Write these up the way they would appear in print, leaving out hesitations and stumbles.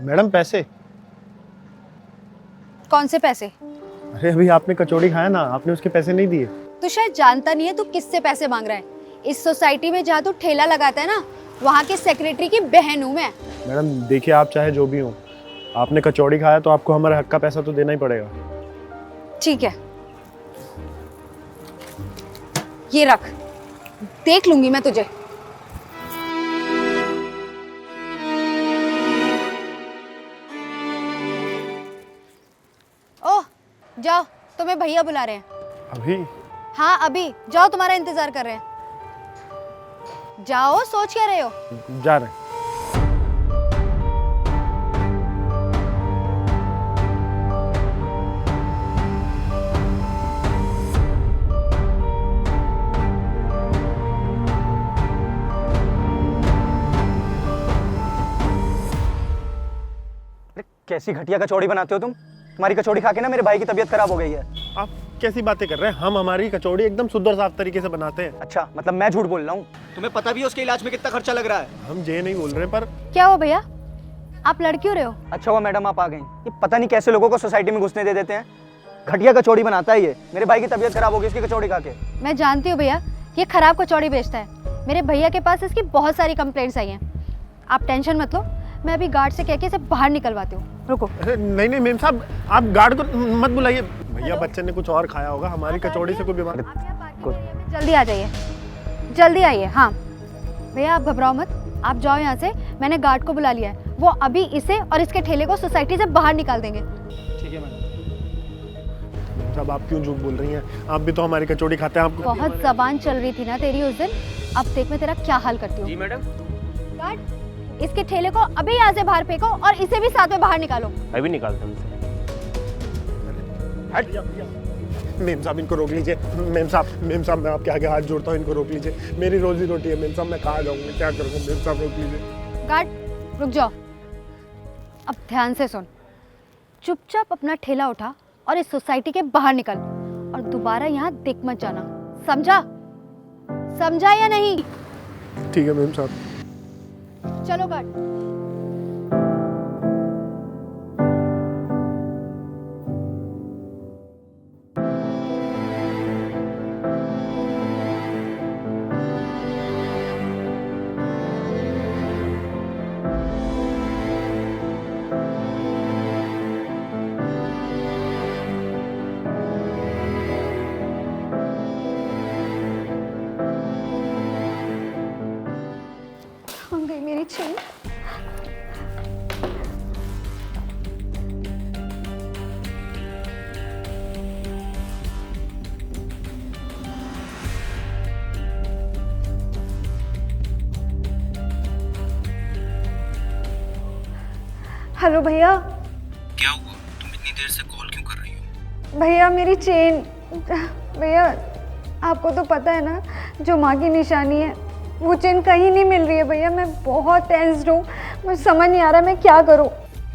Madam पैसे। कौन से पैसे? अरे अभी आपने कचौड़ी खाया ना, आपने उसके पैसे नहीं दिए। तू शायद जानता नहीं है तू किससे पैसे मांग रहा है। इस सोसाइटी में जहाँ तू ठेला लगाता है ना, वहाँ के सेक्रेटरी की बहन हूँ मैं। मैडम देखिए, आप चाहे जो भी हो, आपने कचौड़ी खाया तो आपको हमारे हक का पैसा तो देना ही पड़ेगा। ठीक है, ये रख, देख लूंगी मैं तुझे। ओह जाओ, तुम्हें भैया बुला रहे हैं। अभी? हाँ अभी जाओ, तुम्हारा इंतजार कर रहे हैं। जाओ, सोच क्या रहे हो? जा रहे हैं। कैसी घटिया कचौड़ी बनाते हो तुम। तुम्हारी कचौड़ी खा के ना मेरे भाई की तबीयत खराब हो गई है। आप कैसी बातें कर रहे हैं? हम हमारी कचौड़ी एकदम शुद्ध और साफ तरीके से बनाते हैं। अच्छा, मतलब मैं झूठ बोल रहा हूँ? तुम्हें पता भी है उसके इलाज में कितना खर्चा लग रहा है? हम ये नहीं बोल रहे पर क्या हो भैया, आप लड़ क्यों रहे हो? अच्छा हुआ मैडम आप आ गई। ये पता नहीं कैसे लोगों को सोसाइटी में घुसने दे देते हैं। घटिया कचौड़ी बनाता है ये। मेरे भाई की तबीयत खराब हो गई इसकी कचौड़ी खा के। मैं जानती हूँ भैया, ये खराब कचौड़ी बेचता है। मेरे भैया के पास इसकी बहुत सारी कंप्लेंट्स आई हैं। आप टेंशन मत लो, मैं अभी गार्ड से कह के इसे बाहर निकलवाती हूँ। रुको। अरे नहीं नहीं मेम साहब, आप गार्ड को मत बुलाइए। भैया बच्चे ने कुछ और खाया होगा, हमारी कचौड़ी से कोई बीमार। आप यहाँ पार्किंग एरिया में जल्दी आ जाइए, जल्दी आइए। हाँ भैया आप घबराओ मत, आप जाओ यहाँ से। मैंने गार्ड को बुला लिया है, वो अभी इसे और इसके ठेले को सोसाइटी से बाहर निकाल देंगे। ठीक है मैडम। साहब आप क्यों झूठ बोल रही हैं? आप भी तो हमारी कचौड़ी खाते हैं। आपको बहुत जबान चल रही थी ना तेरी उस दिन, अब देख मैं तेरा क्या हाल करती हूँ। जी मैडम। गार्ड, इसके ठेले को अभी यहाँ से बाहर फेंको और इसे भी साथ में बाहर निकालो। मैं भी निकालता हूँ इसे। मेम साहब इनको रोक लीजिए। मेम साहब मैं आपके आगे हाथ जोड़ता हूँ, इनको रोक लीजिए। मेरी रोजी रोटी है मेम साहब, मैं कहाँ जाऊँगा, क्या करूँगा? मेम साहब रोक लीजिए। गार्ड रुक जाओ, अब ध्यान से सुन। चुपचाप अपना ठेला उठा और इस सोसाइटी के बाहर निकल, और दोबारा यहाँ दिख मत जाना, समझा? समझा या नहीं? ठीक है मेम साहब। चलो गार्ड। कहाँ गई मेरी चेन? हेलो भैया। क्या हुआ? तुम इतनी देर से कॉल क्यों कर रही हो? भैया मेरी चेन। भैया आपको तो पता है ना, जो माँ की निशानी है वो चेन कहीं नहीं मिल रही है। भैया मैं बहुत टेंस्ड हूँ, मुझे समझ नहीं आ रहा मैं क्या करूँ।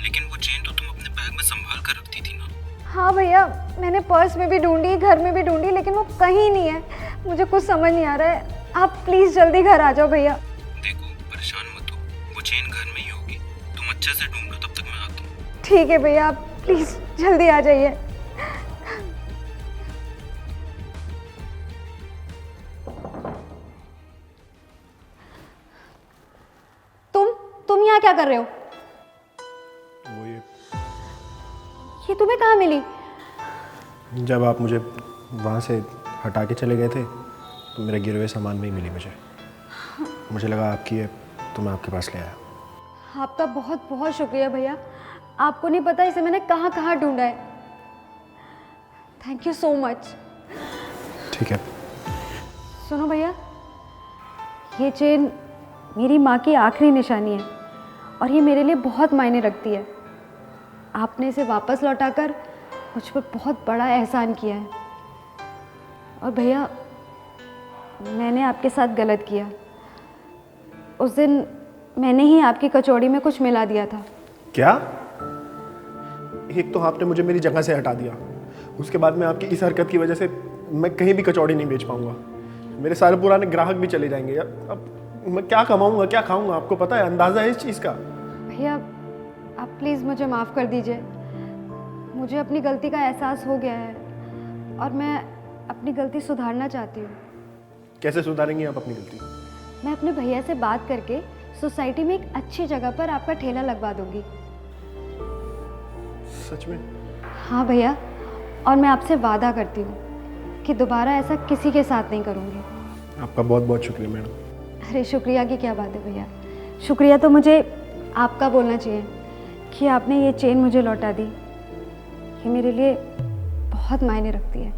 लेकिन वो चेन तो तुम अपने बैग में संभाल कर रखती थी ना। हाँ भैया, मैंने पर्स में भी ढूंढी, घर में भी ढूंढी, लेकिन वो कहीं नहीं है। मुझे कुछ समझ नहीं आ रहा है। आप प्लीज़ जल्दी घर आ जाओ भैया। देखो परेशान मत हो, वो चेन घर में ही होगी। तुम अच्छे से ढूंढ लो, तब तक मैं आता हूँ। ठीक है भैया, आप प्लीज़ जल्दी आ जाइए। तुम यहाँ क्या कर रहे हो? वो ये तुम्हें कहाँ मिली? जब आप मुझे वहाँ से हटा के चले गए थे तो मेरे गिरे हुए सामान में ही मिली मुझे लगा आपकी है तो मैं आपके पास ले आया। आपका बहुत बहुत शुक्रिया भैया, आपको नहीं पता इसे मैंने कहाँ कहाँ ढूंढा है। Thank you so much. ठीक है। सुनो भैया, ये चेन मेरी माँ की आखिरी निशानी है और ये मेरे लिए बहुत मायने रखती है। आपने इसे वापस लौटाकर मुझ पर बहुत बड़ा एहसान किया है। और भैया मैंने आपके साथ गलत किया। उस दिन मैंने ही आपकी कचौड़ी में कुछ मिला दिया था। क्या? एक तो आपने मुझे मेरी जगह से हटा दिया, उसके बाद में आपकी इस हरकत की वजह से मैं कहीं भी कचौड़ी नहीं बेच पाऊंगा। मेरे सारे पुराने ग्राहक भी चले जाएंगे। अब मैं क्या कमाऊंगा, क्या खाऊंगा? आपको पता है, अंदाजा है इस चीज़ का? भैया आप प्लीज़ मुझे माफ़ कर दीजिए। मुझे अपनी गलती का एहसास हो गया है और मैं अपनी गलती सुधारना चाहती हूँ। कैसे सुधारेंगी आप अपनी गलती? मैं अपने भैया से बात करके सोसाइटी में एक अच्छी जगह पर आपका ठेला लगवा दूँगी। सच में? हाँ भैया, और मैं आपसे वादा करती हूँ कि दोबारा ऐसा किसी के साथ नहीं करूँगी। आपका बहुत बहुत शुक्रिया मैडम। अरे शुक्रिया की क्या बात है भैया, शुक्रिया तो मुझे आपका बोलना चाहिए कि आपने ये चेन मुझे लौटा दी। ये मेरे लिए बहुत मायने रखती है।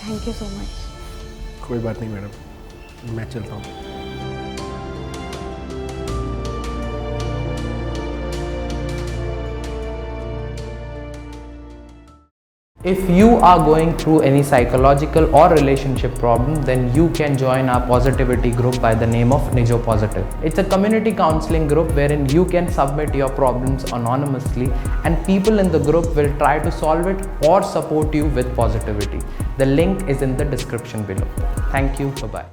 Thank you so much. कोई बात नहीं मैडम, मैं चलता हूँ। If you are going through any psychological or relationship problem, then you can join our positivity group by the name of Nijo Positive. It's a community counseling group wherein you can submit your problems anonymously and people in the group will try to solve it or support you with positivity. The link is in the description below. Thank you. Bye-bye.